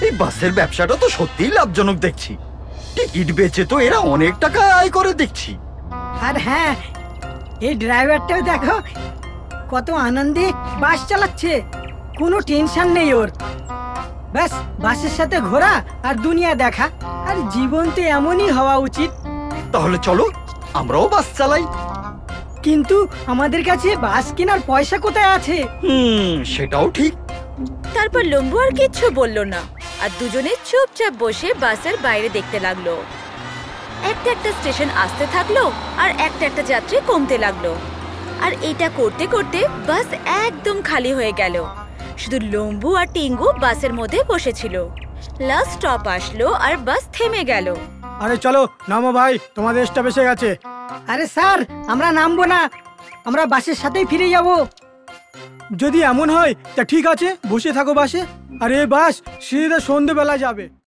এই বাসের ব্যবসাটা তো সত্যিই লাভজনক দেখছি। টিকিট বেচে তো এরা অনেক টাকা আয় করে দেখছি। আর হ্যাঁ, এই ড্রাইভারটাও দেখো কত আনন্দে বাস চালাচ্ছে, কোনো টেনশন নেই ওর। ব্যাস বাসের সাথে ঘোরা আর দুনিয়া দেখা, আর জীবন তো এমনই হওয়া উচিত। তাহলে চলো আমরাও বাস চালাই। কিন্তু আমাদের কাছে বাস কেনার পয়সা কোথায় আছে? সেটাও ঠিক। তারপর লম্বু আর কিচ্ছু বলল না, আর দুজনে চুপচাপ বসে বাসের বাইরে দেখতে লাগলো। একটা একটা স্টেশন আসতে থাকলো আর একটা একটা যাত্রী কমতে লাগলো। আর এটা করতে করতে বাস একদম খালি হয়ে গেল। শুধু লম্বু আর টিঙ্গু বাসের মধ্যে বসেছিল। লাস্ট স্টপ আসলো আর বাস থেমে গেল। আরে চলো নামো ভাই, তোমাদের স্টপ এসে গেছে। আরে স্যার, আমরা নামবো না, আমরা বাসের সাথেই ফিরে যাব। যদি এমন হয় তা ঠিক আছে, বসে থাকো বাসে। আর এই বাস সিধা সন্ধ্যেবেলা যাবে।